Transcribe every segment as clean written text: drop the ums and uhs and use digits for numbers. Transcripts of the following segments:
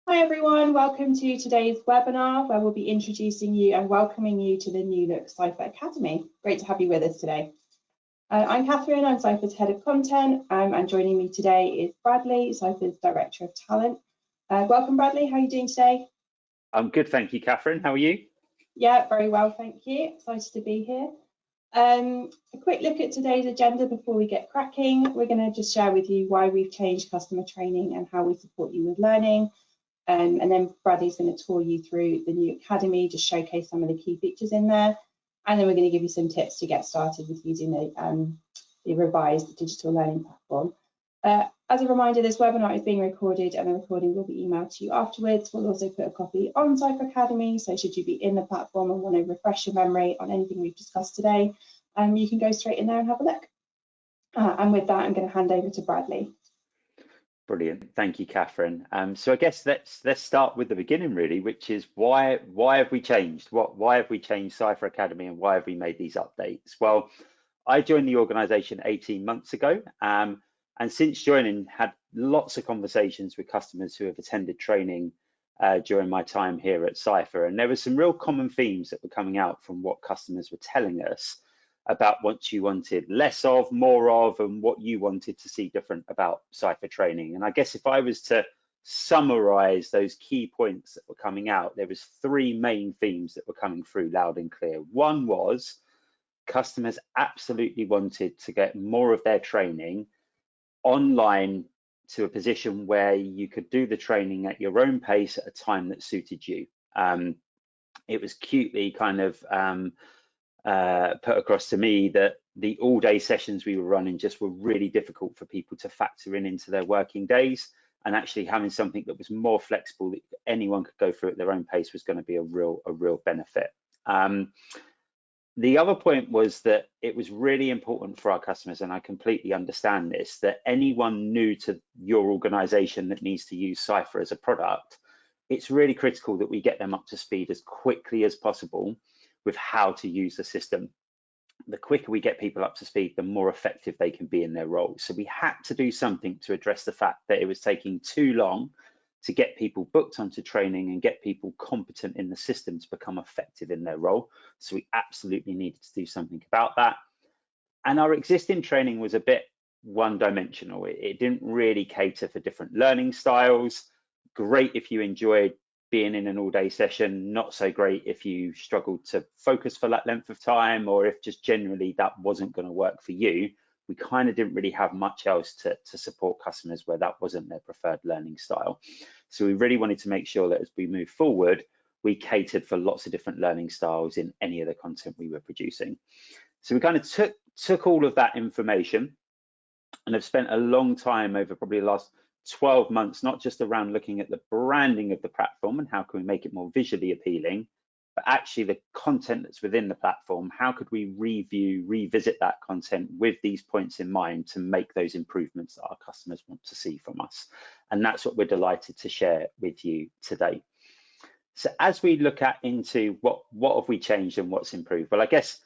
Hi everyone, welcome to today's webinar where we'll be introducing you and welcoming you to the new look Ciphr Academy. Great to have you with us today. I'm Catherine, I'm Ciphr's Head of Content, and joining me today is Bradley, Ciphr's Director of Talent. Welcome Bradley, how are you doing today? I'm good, thank you, Catherine. How are you? Yeah, very well, thank you. Excited to be here. A quick look at today's agenda before we get cracking. We're going to just share with you why we've changed customer training and how we support you with learning. And then Bradley's going to tour you through the new Academy, just showcase some of the key features in there. And then we're going to give you some tips to get started with using the revised digital learning platform. As a reminder, this webinar is being recorded and the recording will be emailed to you afterwards. We'll also put a copy on Ciphr Academy, so should you be in the platform and want to refresh your memory on anything we've discussed today, you can go straight in there and have a look. And with that, I'm going to hand over to Bradley. Brilliant, thank you, Catherine. So I guess let's start with the beginning, really, which is why have we changed? Why have we changed Ciphr Academy and why have we made these updates? Well, I joined the organisation 18 months ago, and since joining, had lots of conversations with customers who have attended training during my time here at Ciphr, and there were some real common themes that were coming out from what customers were telling us about what you wanted less of, more of, and what you wanted to see different about Ciphr training. And I guess if I was to summarize those key points that were coming out, there was three main themes that were coming through loud and clear. One was customers absolutely wanted to get more of their training online to a position where you could do the training at your own pace at a time that suited you. It was cutely kind of put across to me that the all-day sessions we were running just were really difficult for people to factor into their working days, and actually having something that was more flexible that anyone could go through at their own pace was going to be a real benefit. The other point was that it was really important for our customers, and I completely understand this, that anyone new to your organization that needs to use Ciphr as a product, it's really critical that we get them up to speed as quickly as possible with how to use the system. The quicker we get people up to speed, the more effective they can be in their roles. So we had to do something to address the fact that it was taking too long to get people booked onto training and get people competent in the system to become effective in their role. So we absolutely needed to do something about that. And our existing training was a bit one-dimensional. It didn't really cater for different learning styles. Great if you enjoyed being in an all-day session, not so great if you struggled to focus for that length of time, or if just generally that wasn't going to work for you. We kind of didn't really have much else to support customers where that wasn't their preferred learning style. So we really wanted to make sure that as we move forward, we catered for lots of different learning styles in any of the content we were producing. So we kind of took all of that information and have spent a long time over probably the last 12 months, not just around looking at the branding of the platform and how can we make it more visually appealing, but actually the content that's within the platform, how could we revisit that content with these points in mind to make those improvements that our customers want to see from us. And that's what we're delighted to share with you today. So as we look into what have we changed and what's improved, well, I guess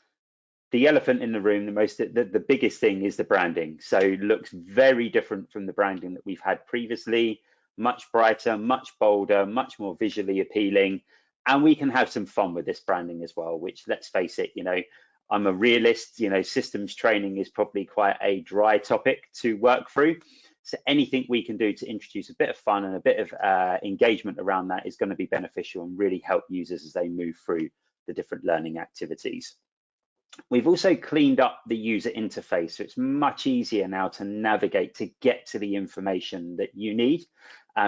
the elephant in the room, the biggest thing is the branding. So it looks very different from the branding that we've had previously, much brighter, much bolder, much more visually appealing. And we can have some fun with this branding as well, which, let's face it, I'm a realist, systems training is probably quite a dry topic to work through. So anything we can do to introduce a bit of fun and a bit of engagement around that is going to be beneficial and really help users as they move through the different learning activities. We've also cleaned up the user interface, so it's much easier now to navigate to get to the information that you need.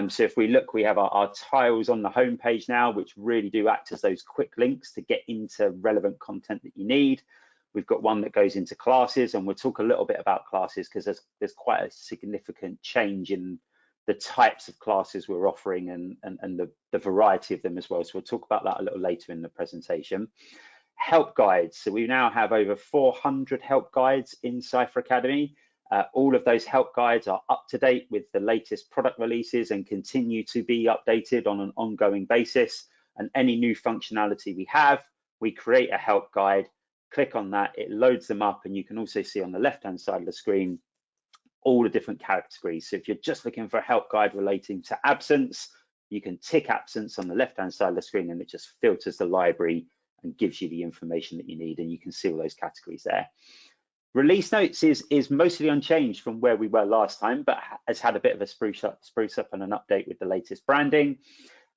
So if we look, we have our tiles on the home page now, which really do act as those quick links to get into relevant content that you need. We've got one that goes into classes, and we'll talk a little bit about classes because there's quite a significant change in the types of classes we're offering and the variety of them as well. So we'll talk about that a little later in the presentation. Help guides. So we now have over 400 help guides in Ciphr Academy. All of those help guides are up to date with the latest product releases and continue to be updated on an ongoing basis. And any new functionality we have, we create a help guide, click on that, it loads them up, and you can also see on the left-hand side of the screen all the different categories. So if you're just looking for a help guide relating to absence, You can tick absence on the left-hand side of the screen, and it just filters the library and gives you the information that you need, and you can see all those categories there. Release notes is mostly unchanged from where we were last time, but has had a bit of a spruce up and an update with the latest branding.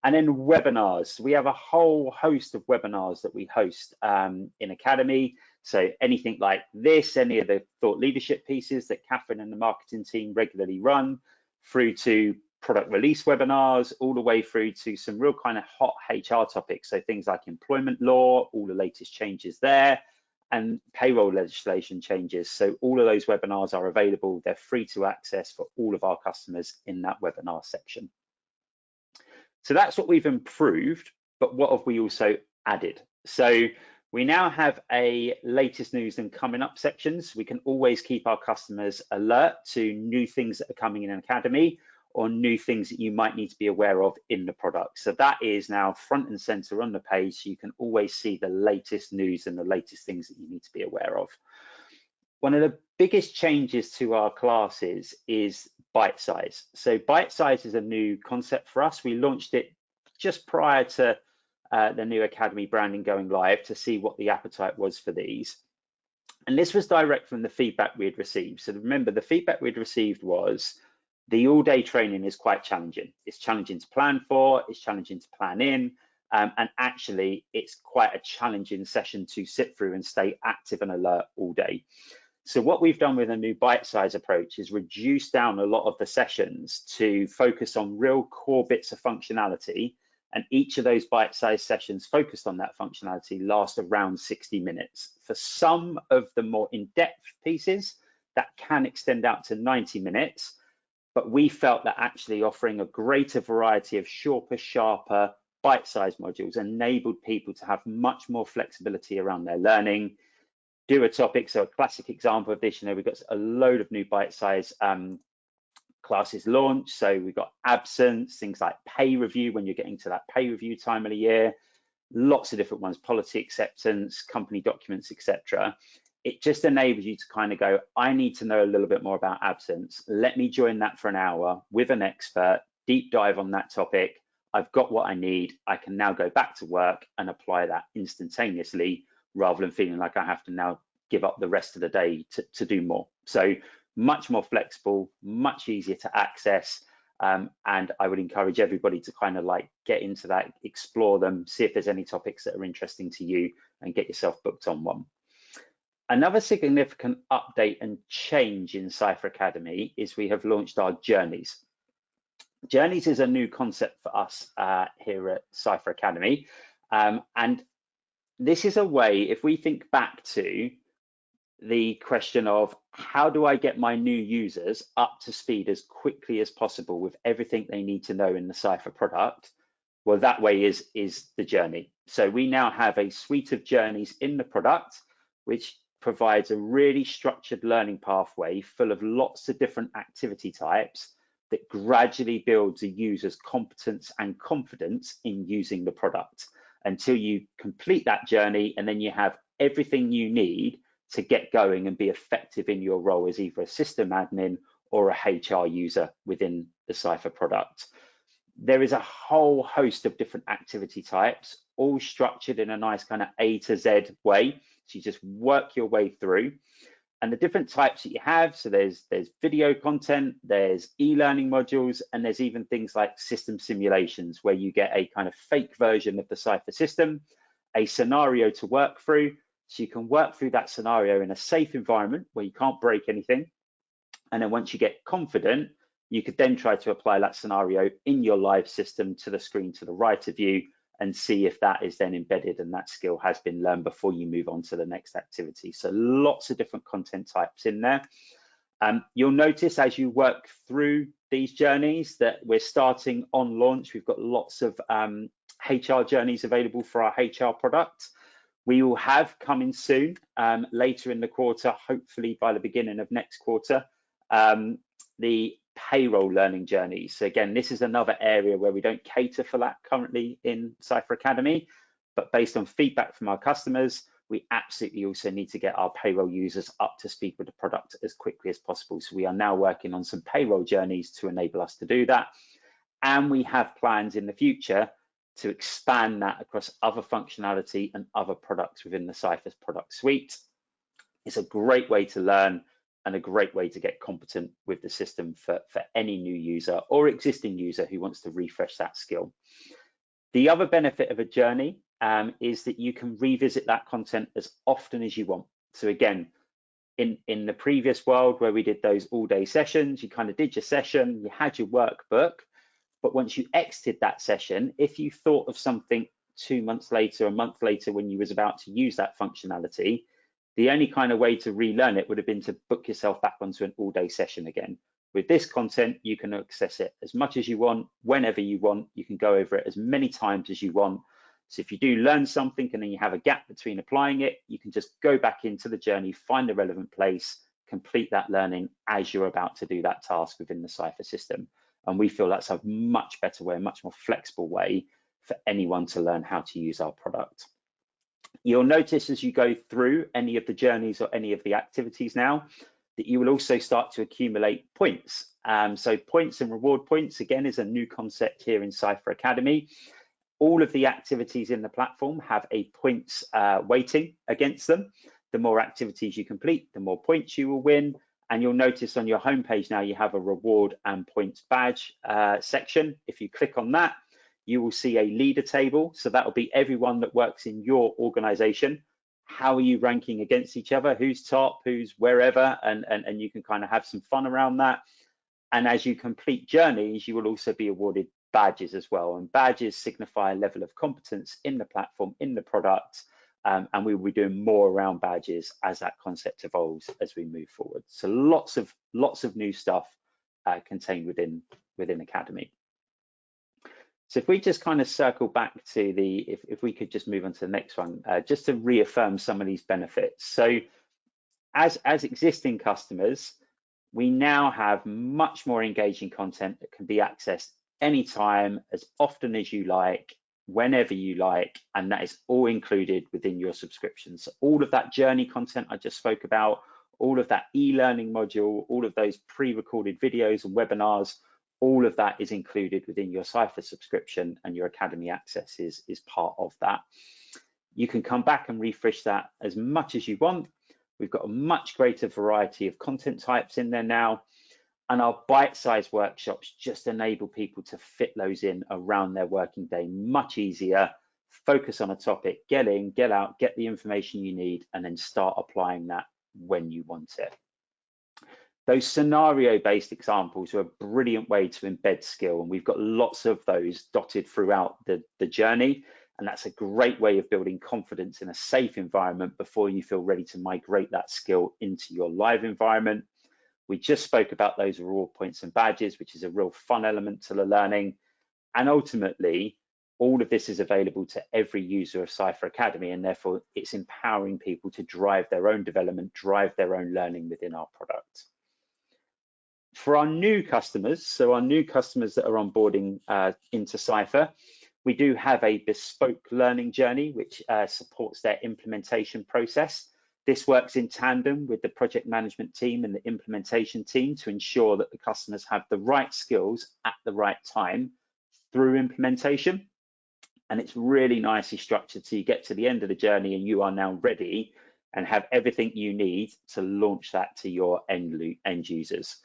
And then webinars. We have a whole host of webinars that we host in Academy. So anything like this, any of the thought leadership pieces that Catherine and the marketing team regularly run, through to product release webinars, all the way through to some real kind of hot HR topics. So things like employment law, all the latest changes there, and payroll legislation changes. So all of those webinars are available. They're free to access for all of our customers in that webinar section. So that's what we've improved, but what have we also added? So we now have a latest news and coming up sections. We can always keep our customers alert to new things that are coming in Academy, or new things that you might need to be aware of in the product. So that is now front and center on the page, so you can always see the latest news and the latest things that you need to be aware of. One of the biggest changes to our classes is bite size. So bite size is a new concept for us. We launched it just prior to the new Academy branding going live to see what the appetite was for these. And this was direct from the feedback we had received. So remember, the feedback we'd received was the all-day training is quite challenging. It's challenging to plan for, it's challenging to plan in, and actually it's quite a challenging session to sit through and stay active and alert all day. So what we've done with a new bite-size approach is reduce down a lot of the sessions to focus on real core bits of functionality, and each of those bite-sized sessions focused on that functionality last around 60 minutes. For some of the more in-depth pieces, that can extend out to 90 minutes, but we felt that actually offering a greater variety of shorter, sharper, bite-sized modules enabled people to have much more flexibility around their learning, do a topic. So a classic example of this, we've got a load of new bite-sized classes launched. So we've got absence, things like pay review when you're getting to that pay review time of the year, lots of different ones, policy acceptance, company documents, etc. It just enables you to kind of go, I need to know a little bit more about absence. Let me join that for an hour with an expert, deep dive on that topic. I've got what I need. I can now go back to work and apply that instantaneously, rather than feeling like I have to now give up the rest of the day to do more. So much more flexible, much easier to access. And I would encourage everybody to kind of like get into that, explore them, see if there's any topics that are interesting to you, and get yourself booked on one. Another significant update and change in Ciphr Academy is we have launched our journeys. Journeys is a new concept for us here at Ciphr Academy. And this is a way, if we think back to the question of how do I get my new users up to speed as quickly as possible with everything they need to know in the Ciphr product, well, that way is the journey. So we now have a suite of journeys in the product, which provides a really structured learning pathway full of lots of different activity types that gradually builds a user's competence and confidence in using the product until you complete that journey, and then you have everything you need to get going and be effective in your role as either a system admin or a HR user within the Ciphr product. There is a whole host of different activity types, all structured in a nice kind of A to Z way. So you just work your way through. And the different types that you have, so there's video content, there's e-learning modules, and there's even things like system simulations where you get a kind of fake version of the Ciphr system, a scenario to work through. So you can work through that scenario in a safe environment where you can't break anything. And then once you get confident, you could then try to apply that scenario in your live system to the screen to the right of you and see if that is then embedded and that skill has been learned before you move on to the next activity. So lots of different content types in there. You'll notice as you work through these journeys that we're starting on launch. We've got lots of HR journeys available for our HR product. We will have coming soon, later in the quarter, hopefully by the beginning of next quarter, the payroll learning journeys. So again, this is another area where we don't cater for that currently in Ciphr Academy, but based on feedback from our customers, we absolutely also need to get our payroll users up to speed with the product as quickly as possible. So we are now working on some payroll journeys to enable us to do that. And we have plans in the future to expand that across other functionality and other products within the Ciphr product suite. It's a great way to learn and a great way to get competent with the system for any new user or existing user who wants to refresh that skill. The other benefit of a journey is that you can revisit that content as often as you want. So again, in the previous world where we did those all-day sessions, you kind of did your session, you had your workbook, but once you exited that session, if you thought of something 2 months later, a month later, when you was about to use that functionality, the only kind of way to relearn it would have been to book yourself back onto an all-day session again. With this content, you can access it as much as you want, whenever you want. You can go over it as many times as you want. So if you do learn something and then you have a gap between applying it, you can just go back into the journey, find the relevant place, complete that learning as you're about to do that task within the Ciphr system. And we feel that's a much better way, a much more flexible way for anyone to learn how to use our product. You'll notice as you go through any of the journeys or any of the activities now, that you will also start to accumulate points. So points and reward points, again, is a new concept here in Ciphr Academy. All of the activities in the platform have a points weighting against them. The more activities you complete, the more points you will win. And you'll notice on your homepage now, you have a reward and points badge section. If you click on that, you will see a leader table. So that will be everyone that works in your organization. How are you ranking against each other? Who's top, who's wherever, and you can kind of have some fun around that. And as you complete journeys, you will also be awarded badges as well. And badges signify a level of competence in the platform, in the product. And we will be doing more around badges as that concept evolves as we move forward. So lots of new stuff contained within Academy. So if we just kind of circle back to if we could just move on to the next one, just to reaffirm some of these benefits. So as existing customers, we now have much more engaging content that can be accessed anytime, as often as you like, whenever you like, and that is all included within your subscription. So all of that journey content I just spoke about, all of that e-learning module, all of those pre-recorded videos and webinars, all of that is included within your Ciphr subscription, and your Academy access is part of that. You can come back and refresh that as much as you want. We've got a much greater variety of content types in there now, and our bite-sized workshops just enable people to fit those in around their working day much easier. Focus on a topic, get in, get out, get the information you need, and then start applying that when you want it. Those scenario-based examples are a brilliant way to embed skill, and we've got lots of those dotted throughout the journey, and that's a great way of building confidence in a safe environment before you feel ready to migrate that skill into your live environment. We just spoke about those reward points and badges, which is a real fun element to the learning, and ultimately, all of this is available to every user of Ciphr Academy, and therefore it's empowering people to drive their own development, drive their own learning within our product. For our new customers, so our new customers that are onboarding into Ciphr, we do have a bespoke learning journey which supports their implementation process. This works in tandem with the project management team and the implementation team to ensure that the customers have the right skills at the right time through implementation. And it's really nicely structured, so you get to the end of the journey and you are now ready and have everything you need to launch that to your end users.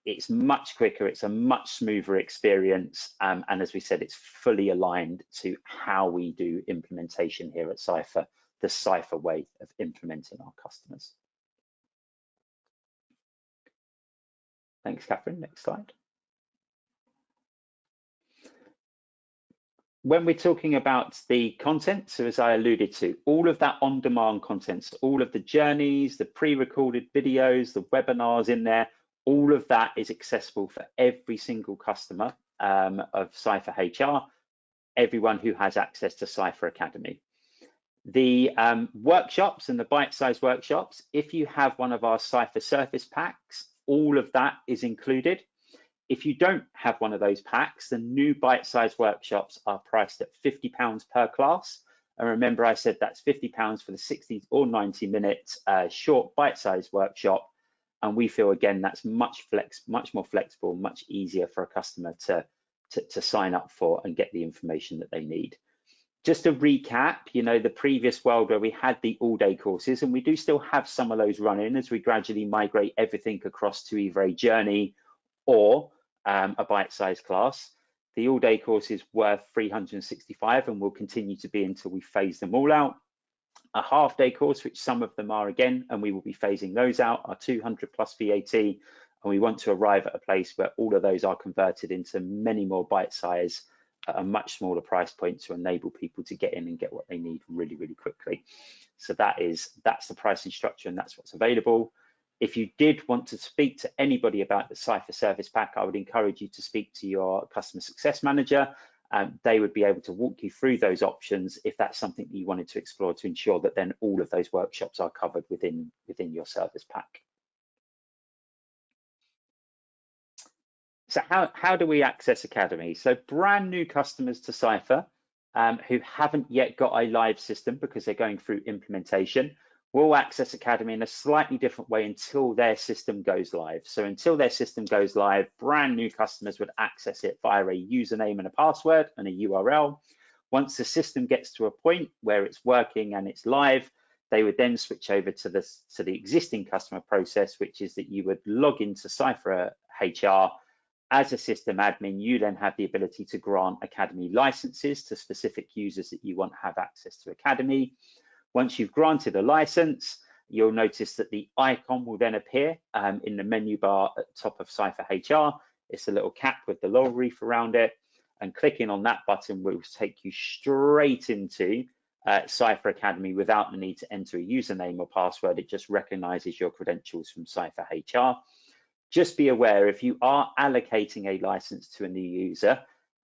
It's much quicker, it's a much smoother experience, and as we said, it's fully aligned to how we do implementation here at Ciphr, the Ciphr way of implementing our customers. Thanks, Catherine. Next slide. When we're talking about the content, so as I alluded to, all of that on-demand content, so all of the journeys, the pre-recorded videos, the webinars in there, all of that is accessible for every single customer of Ciphr HR, everyone who has access to Ciphr Academy. The workshops and the bite-sized workshops, if you have one of our Ciphr Surface packs, all of that is included. If you don't have one of those packs, the new bite-sized workshops are priced at £50 per class. And remember, I said that's £50 for the 60 or 90-minute short bite-sized workshop. And we feel, again, that's much more flexible, much easier for a customer to to sign up for and get the information that they need. Just to recap, you know, the previous world where we had the all-day courses, and we do still have some of those running as we gradually migrate everything across to either a journey or a bite-sized class. The all-day courses were 365 and will continue to be until we phase them all out. A half-day course, which some of them are again, and we will be phasing those out, are 200 plus VAT, and we want to arrive at a place where all of those are converted into many more bite-size at a much smaller price point to enable people to get in and get what they need really, really quickly. So that's the pricing structure, and that's what's available. If you did want to speak to anybody about the Ciphr Service Pack, I would encourage you to speak to your customer success manager. They would be able to walk you through those options if that's something that you wanted to explore, to ensure that then all of those workshops are covered within your service pack. So how do we access Academy? So brand new customers to Ciphr who haven't yet got a live system because they're going through implementation will access Academy in a slightly different way until their system goes live. So until their system goes live, brand new customers would access it via a username and a password and a URL. Once the system gets to a point where it's working and it's live, they would then switch over to the existing customer process, which is that you would log into Ciphr HR as a system admin. You then have the ability to grant Academy licenses to specific users that you want to have access to Academy. Once you've granted a license, you'll notice that the icon will then appear in the menu bar at the top of Ciphr HR. It's a little cap with the laurel wreath around it, and clicking on that button will take you straight into Ciphr Academy without the need to enter a username or password. It just recognizes your credentials from Ciphr HR. Just be aware, if you are allocating a license to a new user,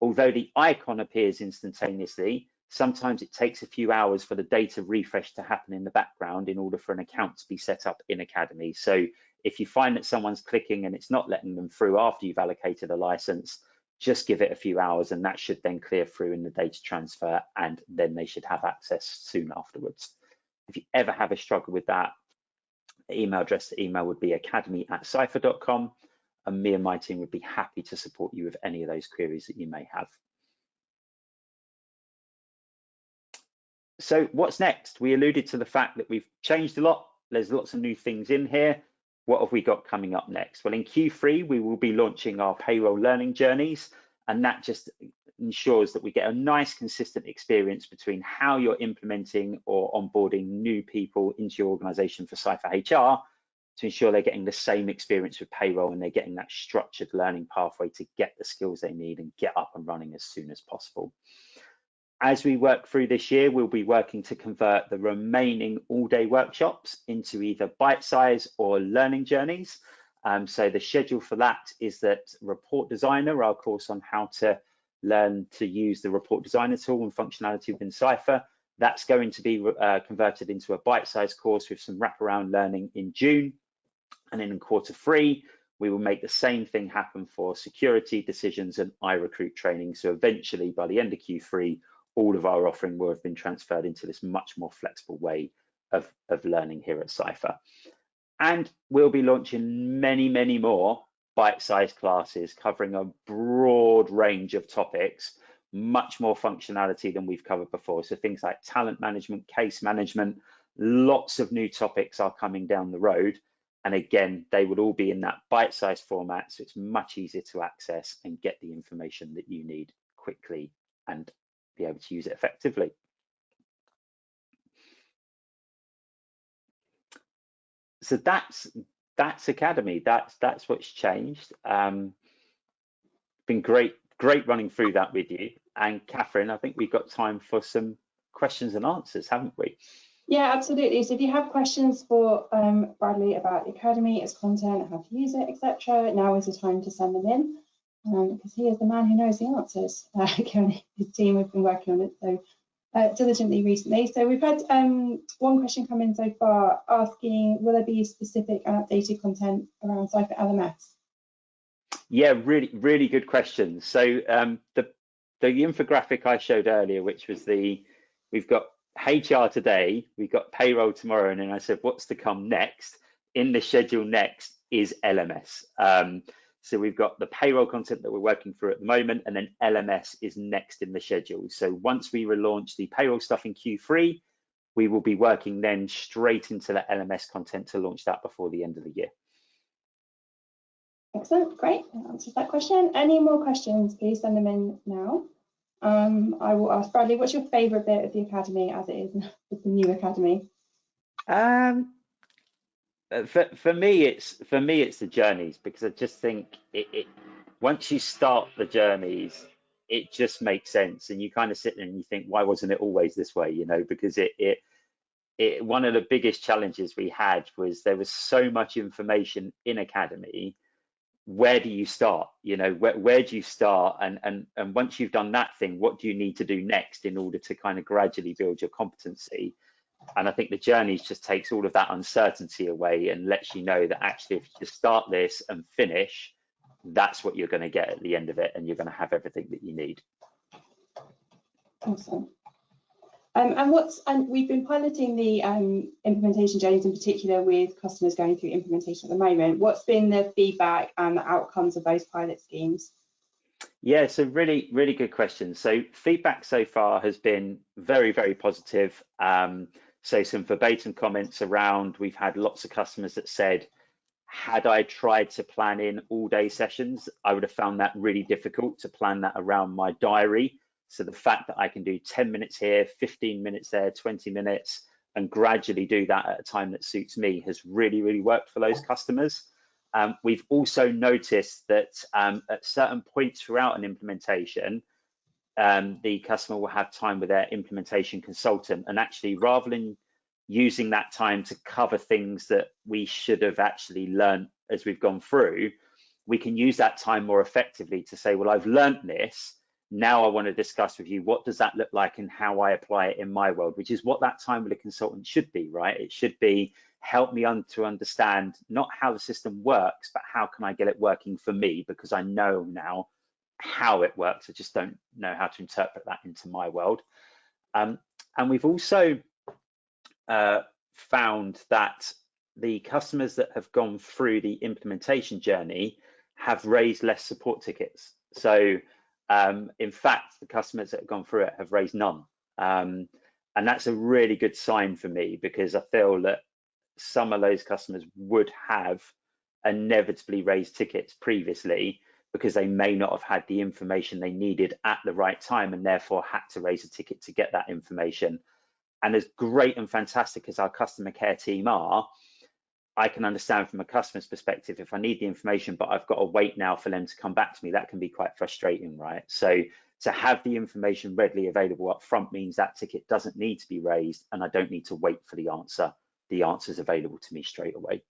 although the icon appears instantaneously, sometimes it takes a few hours for the data refresh to happen in the background in order for an account to be set up in Academy. So if you find that someone's clicking and it's not letting them through after you've allocated a license, just give it a few hours and that should then clear through in the data transfer, and then they should have access soon afterwards. If you ever have a struggle with that, the email address to email would be academy@ciphr.com, and me and my team would be happy to support you with any of those queries that you may have. So what's next? We alluded to the fact that we've changed a lot. There's lots of new things in here. What have we got coming up next? Well, in Q3, we will be launching our payroll learning journeys, and that just ensures that we get a nice consistent experience between how you're implementing or onboarding new people into your organization for Ciphr HR to ensure they're getting the same experience with payroll and they're getting that structured learning pathway to get the skills they need and get up and running as soon as possible. As we work through this year, we'll be working to convert the remaining all-day workshops into either bite-size or learning journeys. So the schedule for that is that Report Designer, our course on how to learn to use the Report Designer tool and functionality within Ciphr, that's going to be converted into a bite-sized course with some wraparound learning in June. And then in Q3, we will make the same thing happen for security, decisions, and iRecruit training. So eventually, by the end of Q3, all of our offering will have been transferred into this much more flexible way of learning here at Ciphr. And we'll be launching many, many more bite-sized classes covering a broad range of topics, much more functionality than we've covered before. So things like talent management, case management, lots of new topics are coming down the road. And again, they would all be in that bite-sized format, so it's much easier to access and get the information that you need quickly and be able to use it effectively. So that's Academy. That's what's changed. Been great running through that with you. And Catherine, I think we've got time for some questions and answers, haven't we? Yeah, absolutely. So if you have questions for Bradley about the Academy, its content, how to use it, etc., now is the time to send them in. Because he is the man who knows the answers. His team have been working on it so diligently recently. So we've had one question come in so far asking, will there be specific and updated content around Ciphr LMS? Yeah, really good question. So the infographic I showed earlier, which was we've got HR today, we've got payroll tomorrow, and then I said, what's to come next? In the schedule next is LMS. So we've got the payroll content that we're working through at the moment, and then LMS is next in the schedule. So once we relaunch the payroll stuff in Q3, we will be working then straight into the LMS content to launch that before the end of the year. Excellent, great, that answers that question. Any more questions, please send them in now. I will ask Bradley, what's your favourite bit of the Academy as it is with the new Academy? For me, it's the journeys, because I just think it once you start the journeys, it just makes sense, and you kind of sit there and you think, why wasn't it always this way? You know, because it one of the biggest challenges we had was there was so much information in Academy. Where do you start? You know, where do you start? And once you've done that thing, what do you need to do next in order to kind of gradually build your competency? And I think the journeys just takes all of that uncertainty away and lets you know that actually, if you just start this and finish, that's what you're going to get at the end of it, and you're going to have everything that you need. Awesome. And we've been piloting the implementation journeys in particular with customers going through implementation at the moment. What's been the feedback and the outcomes of those pilot schemes? Yeah, so really good question. So feedback so far has been very, very positive. So some verbatim comments around, we've had lots of customers that said, had I tried to plan in all day sessions, I would have found that really difficult to plan that around my diary. So the fact that I can do 10 minutes here, 15 minutes there, 20 minutes, and gradually do that at a time that suits me has really worked for those customers. We've also noticed that at certain points throughout an implementation, the customer will have time with their implementation consultant, and actually, rather than using that time to cover things that we should have actually learned as we've gone through, we can use that time more effectively to say, well, I've learned this. Now I want to discuss with you, what does that look like and how I apply it in my world, which is what that time with a consultant should be, right? It should be, help me to understand not how the system works, but how can I get it working for me, because I know now how it works. I just don't know how to interpret that into my world. And we've also found that the customers that have gone through the implementation journey have raised less support tickets. So in fact, the customers that have gone through it have raised none. And that's a really good sign for me, because I feel that some of those customers would have inevitably raised tickets previously because they may not have had the information they needed at the right time, and therefore had to raise a ticket to get that information. And as great and fantastic as our customer care team are, I can understand from a customer's perspective, if I need the information, but I've got to wait now for them to come back to me, that can be quite frustrating, right? So to have the information readily available up front means that ticket doesn't need to be raised, and I don't need to wait for the answer. The answer's available to me straight away.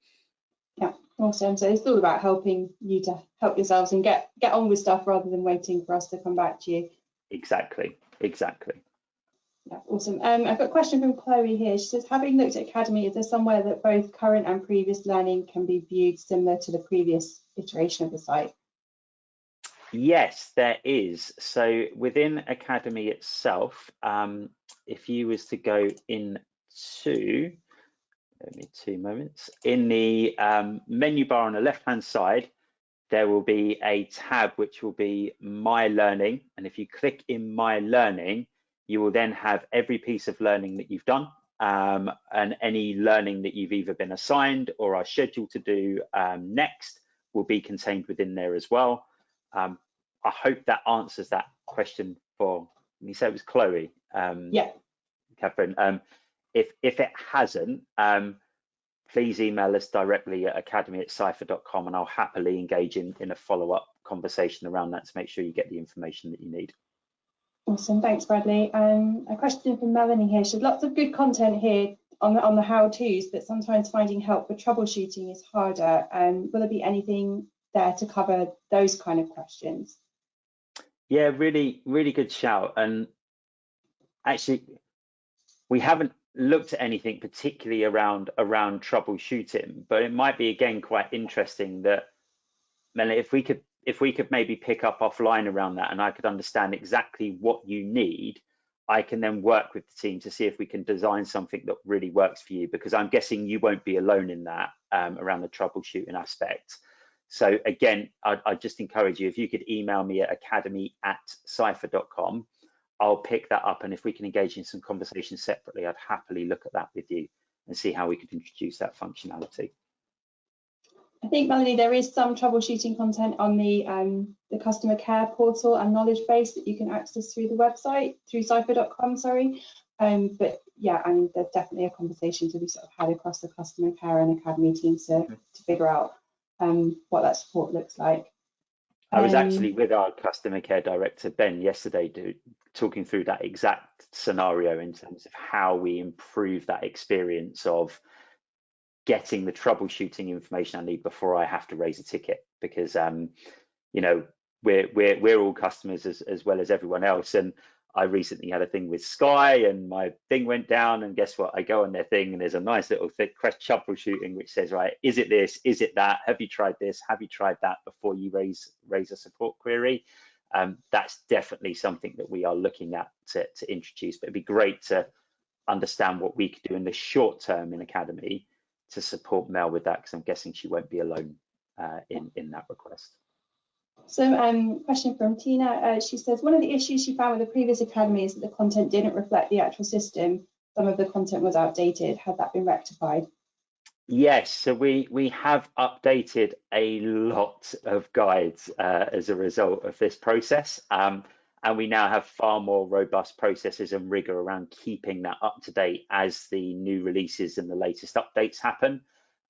Yeah, awesome. So it's all about helping you to help yourselves and get on with stuff rather than waiting for us to come back to you. Exactly. Yeah, awesome. I've got a question from Chloe here. She says, having looked at Academy, is there somewhere that both current and previous learning can be viewed similar to the previous iteration of the site? Yes, there is. So within Academy itself, if you was to go into, give me 2 moments, in the menu bar on the left-hand side, there will be a tab which will be My Learning. And if you click in My Learning, you will then have every piece of learning that you've done, and any learning that you've either been assigned or are scheduled to do next will be contained within there as well. I hope that answers that question for, you said it was Chloe. Yeah. Catherine. If it hasn't, please email us directly at academy@ciphr.com, and I'll happily engage in a follow-up conversation around that to make sure you get the information that you need. Awesome, thanks Bradley. A question from Melanie here. She said, lots of good content here on the how-tos, but sometimes finding help for troubleshooting is harder. Will there be anything there to cover those kind of questions? Yeah, really good shout. And actually, we haven't looked at anything particularly around troubleshooting, but it might be again quite interesting that, Melanie, if we could maybe pick up offline around that, and I could understand exactly what you need, I can then work with the team to see if we can design something that really works for you, because I'm guessing you won't be alone in that around the troubleshooting aspect. So again, I'd just encourage you, if you could email me at academy@ciphr.com, I'll pick that up, and if we can engage in some conversations separately, I'd happily look at that with you and see how we could introduce that functionality. I think, Melanie, there is some troubleshooting content on the customer care portal and knowledge base that you can access through the website, through ciphr.com, sorry. But yeah, I mean, there's definitely a conversation to be sort of had across the customer care and academy teams to figure out what that support looks like. I was actually with our customer care director, Ben, yesterday talking through that exact scenario in terms of how we improve that experience of getting the troubleshooting information I need before I have to raise a ticket, because you know, we're all customers as well as everyone else. And I recently had a thing with Sky and my thing went down, and guess what? I go on their thing and there's a nice little thick troubleshooting which says, right, is it this? Is it that? Have you tried this? Have you tried that before you raise a support query? That's definitely something that we are looking at to introduce, but it'd be great to understand what we could do in the short term in Academy to support Mel with that, because I'm guessing she won't be alone in that request. So question from Tina, she says, one of the issues she found with the previous Academy is that the content didn't reflect the actual system. Some of the content was outdated. Had that been rectified? Yes, so we have updated a lot of guides as a result of this process. And we now have far more robust processes and rigor around keeping that up to date as the new releases and the latest updates happen.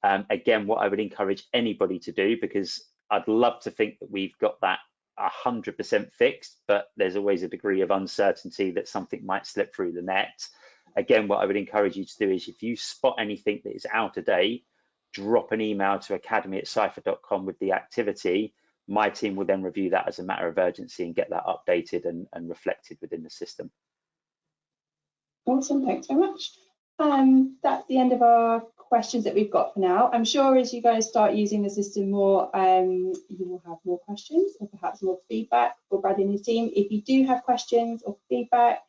Again, what I would encourage anybody to do, because I'd love to think that we've got that 100% fixed, but there's always a degree of uncertainty that something might slip through the net. Again, what I would encourage you to do is, if you spot anything that is out of date, drop an email to academy@ciphr.com with the activity. My team will then review that as a matter of urgency and get that updated and reflected within the system. Awesome, thanks very much. That's the end of our questions that we've got for now. I'm sure as you guys start using the system more, you will have more questions or perhaps more feedback for Bradley and his team. If you do have questions or feedback,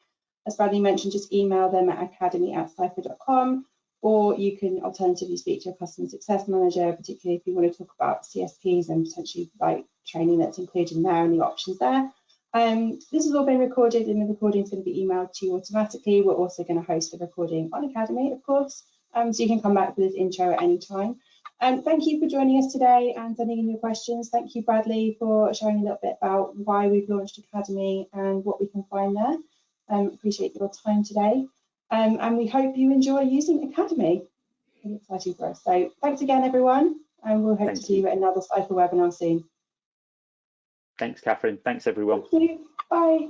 as Bradley mentioned, just email them at academy@ciphr.com, or you can alternatively speak to a customer success manager, particularly if you want to talk about CSPs and potentially like training that's included in there and the options there. This has all been recorded, and the recording is going to be emailed to you automatically. We're also going to host the recording on Academy, of course, so you can come back with this intro at any time. Thank you for joining us today and sending in your questions. Thank you, Bradley, for sharing a little bit about why we've launched Academy and what we can find there. Appreciate your time today, and we hope you enjoy using Academy. Really exciting for us. So thanks again, everyone, and we'll hope to see you at another Ciphr webinar soon. Thanks, Catherine. Thanks, everyone. Thank you. Bye.